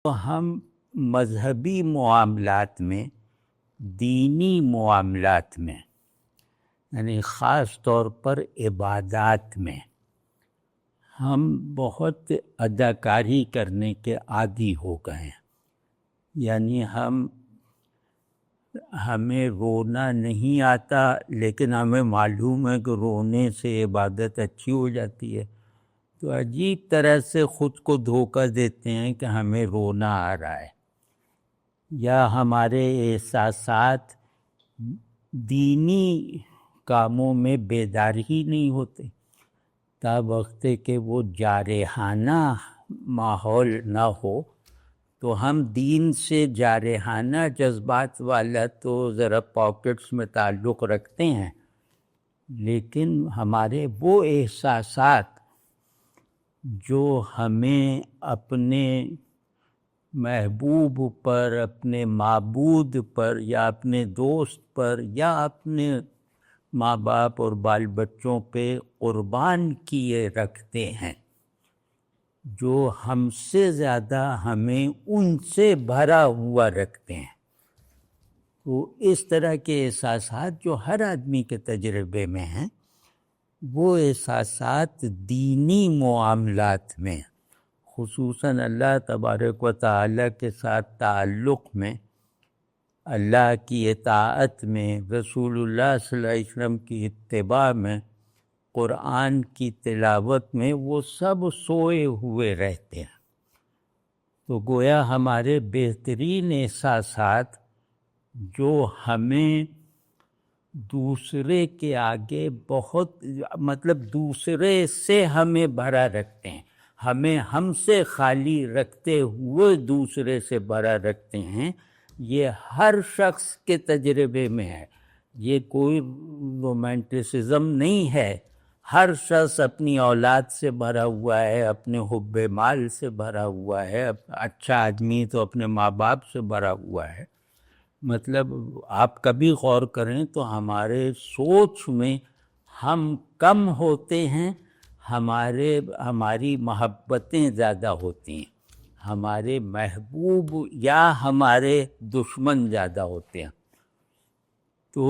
تو ہم مذہبی معاملات میں، دینی معاملات میں، یعنی خاص طور پر عبادات میں ہم بہت اداکاری کرنے کے عادی ہو گئے ہیں. یعنی ہمیں رونا نہیں آتا، لیکن ہمیں معلوم ہے کہ رونے سے عبادت اچھی ہو جاتی ہے، تو عجیب طرح سے خود کو دھوکہ دیتے ہیں کہ ہمیں رونا آ رہا ہے. یا ہمارے احساسات دینی کاموں میں بیدار ہی نہیں ہوتے، تا وقت کہ وہ جارحانہ ماحول نہ ہو تو ہم دین سے جارحانہ جذبات والا تو ذرا پاکٹس میں تعلق رکھتے ہیں، لیکن ہمارے وہ احساسات جو ہمیں اپنے محبوب پر، اپنے معبود پر، یا اپنے دوست پر، یا اپنے ماں باپ اور بال بچوں پہ قربان کیے رکھتے ہیں، جو ہم سے زیادہ ہمیں ان سے بھرا ہوا رکھتے ہیں. تو اس طرح کے احساسات جو ہر آدمی کے تجربے میں ہیں، وہ احساسات دینی معاملات میں، خصوصاً اللہ تبارک و تعالیٰ کے ساتھ تعلق میں، اللہ کی اطاعت میں، رسول اللہ صلی اللہ علیہ وسلم کی اتباع میں، قرآن کی تلاوت میں، وہ سب سوئے ہوئے رہتے ہیں. تو گویا ہمارے بہترین احساسات جو ہمیں دوسرے کے آگے بہت، دوسرے سے ہمیں بھرا رکھتے ہیں، ہمیں ہم سے خالی رکھتے ہوئے دوسرے سے بھرا رکھتے ہیں، یہ ہر شخص کے تجربے میں ہے. یہ کوئی رومانٹسزم نہیں ہے. ہر شخص اپنی اولاد سے بھرا ہوا ہے، اپنے حب مال سے بھرا ہوا ہے، اچھا آدمی تو اپنے ماں باپ سے بھرا ہوا ہے. آپ کبھی غور کریں تو ہمارے سوچ میں ہم کم ہوتے ہیں، ہماری محبتیں زیادہ ہوتی ہیں، ہمارے محبوب یا ہمارے دشمن زیادہ ہوتے ہیں. تو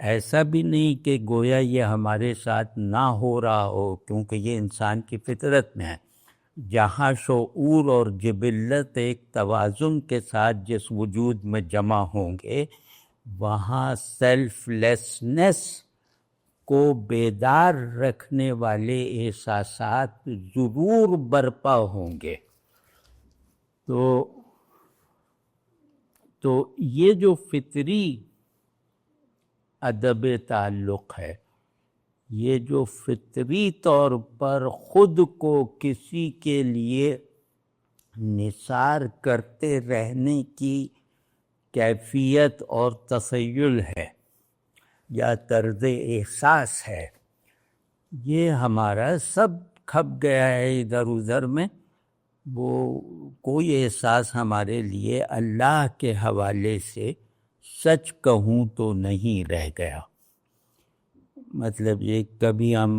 ایسا بھی نہیں کہ گویا یہ ہمارے ساتھ نہ ہو رہا ہو، کیونکہ یہ انسان کی فطرت میں ہے. جہاں شعور اور جبلت ایک توازن کے ساتھ جس وجود میں جمع ہوں گے، وہاں سیلف لیسنس کو بیدار رکھنے والے احساسات ضرور برپا ہوں گے. تو یہ جو فطری ادب تعلق ہے، یہ جو فطری طور پر خود کو کسی کے لیے نثار کرتے رہنے کی کیفیت اور تخیل ہے یا طرز احساس ہے، یہ ہمارا سب کھپ گیا ہے ادھر ادھر میں. وہ کوئی احساس ہمارے لیے اللہ کے حوالے سے سچ کہوں تو نہیں رہ گیا. یہ کبھی ہم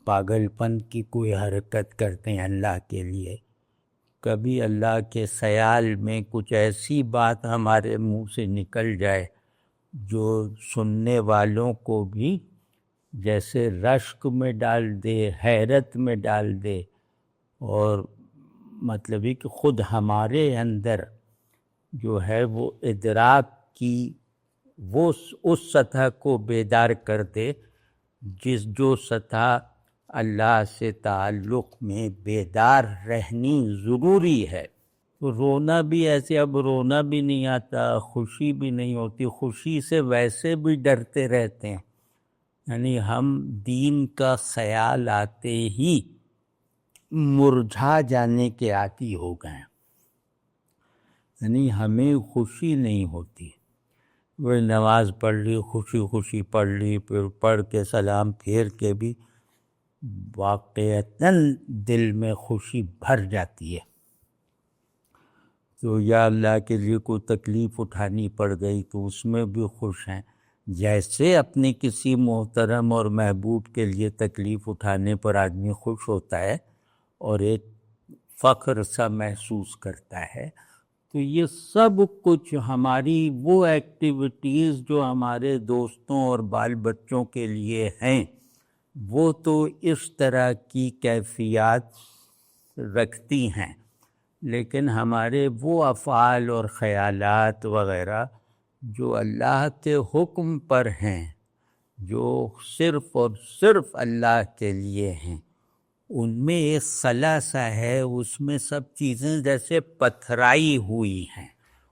پاگل پن کی کوئی حرکت کرتے ہیں اللہ کے لیے، کبھی اللہ کے خیال میں کچھ ایسی بات ہمارے منہ سے نکل جائے جو سننے والوں کو بھی جیسے رشک میں ڈال دے، حیرت میں ڈال دے، اور یہ کہ خود ہمارے اندر جو ہے وہ ادراک کی وہ اس سطح کو بیدار کر دے جو سطح اللہ سے تعلق میں بیدار رہنی ضروری ہے. تو رونا بھی ایسے، اب رونا بھی نہیں آتا، خوشی بھی نہیں ہوتی. خوشی سے ویسے بھی ڈرتے رہتے ہیں، یعنی ہم دین کا خیال آتے ہی مرجھا جانے کے عادی ہو گئے ہیں. یعنی ہمیں خوشی نہیں ہوتی. وہ نماز پڑھ لی، خوشی پڑھ لی، پھر پڑھ کے سلام پھیر کے بھی واقعتاً دل میں خوشی بھر جاتی ہے. تو یا اللہ کے لیے کوئی تکلیف اٹھانی پڑ گئی تو اس میں بھی خوش ہیں، جیسے اپنے کسی محترم اور محبوب کے لیے تکلیف اٹھانے پر آدمی خوش ہوتا ہے، اور ایک فخر سا محسوس کرتا ہے۔ تو یہ سب کچھ ہماری وہ ایکٹیویٹیز جو ہمارے دوستوں اور بال بچوں کے لیے ہیں، وہ تو اس طرح کی کیفیات رکھتی ہیں، لیکن ہمارے وہ افعال اور خیالات وغیرہ جو اللہ کے حکم پر ہیں، جو صرف اور صرف اللہ کے لیے ہیں، ان میں ایک خلا سا ہے، اس میں سب چیزیں جیسے پتھرائی ہوئی ہیں،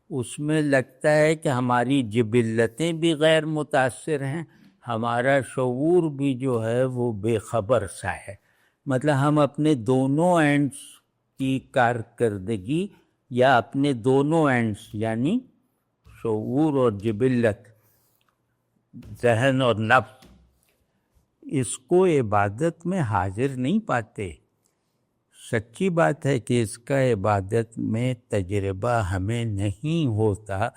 اس میں لگتا ہے کہ ہماری جبلتیں بھی غیر متاثر ہیں، ہمارا شعور بھی جو ہے وہ بے خبر سا ہے۔ مطلب ہم اپنے دونوں اینڈز کی کارکردگی یا اپنے دونوں اینڈز یعنی شعور اور جبلت، ذہن اور نفس، اس کو عبادت میں حاضر نہیں پاتے۔ سچی بات ہے کہ اس کا عبادت میں تجربہ ہمیں نہیں ہوتا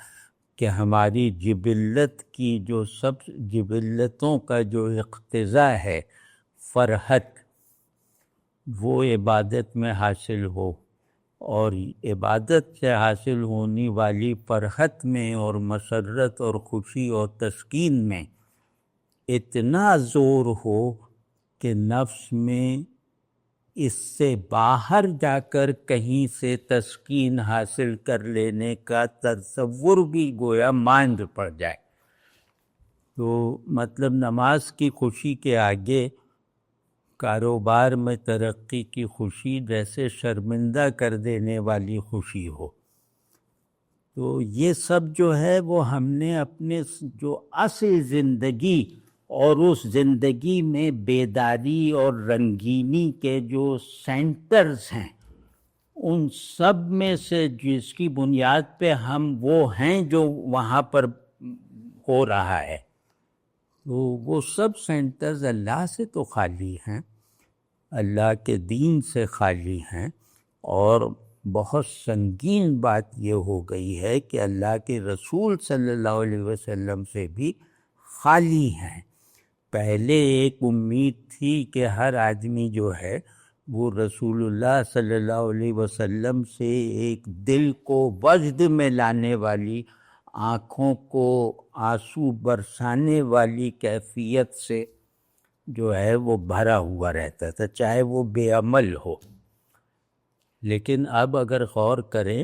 کہ ہماری جبلت کی جو سب جبلتوں کا جو اقتضا ہے، فرحت، وہ عبادت میں حاصل ہو، اور عبادت سے حاصل ہونے والی فرحت میں اور مسرت اور خوشی اور تسکین میں اتنا زور ہو کہ نفس میں اس سے باہر جا کر کہیں سے تسکین حاصل کر لینے کا تصور بھی گویا ماند پڑ جائے۔ تو مطلب نماز کی خوشی کے آگے کاروبار میں ترقی کی خوشی جیسے شرمندہ کر دینے والی خوشی ہو۔ تو یہ سب جو ہے وہ ہم نے اپنے جو اصل زندگی اور اس زندگی میں بیداری اور رنگینی کے جو سینٹرز ہیں، ان سب میں سے جس کی بنیاد پہ ہم وہ ہیں جو وہاں پر ہو رہا ہے، تو وہ سب سینٹرز اللہ سے تو خالی ہیں، اللہ کے دین سے خالی ہیں، اور بہت سنگین بات یہ ہو گئی ہے کہ اللہ کے رسول صلی اللہ علیہ وسلم سے بھی خالی ہیں۔ پہلے ایک امید تھی کہ ہر آدمی جو ہے وہ رسول اللہ صلی اللہ علیہ وسلم سے ایک دل کو وجد میں لانے والی، آنکھوں کو آنسو برسانے والی کیفیت سے جو ہے وہ بھرا ہوا رہتا تھا، چاہے وہ بے عمل ہو۔ لیکن اب اگر غور کریں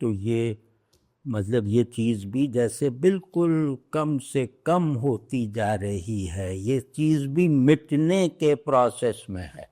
تو یہ مطلب یہ چیز بھی جیسے بالکل کم سے کم ہوتی جا رہی ہے، یہ چیز بھی مٹنے کے پروسیس میں ہے۔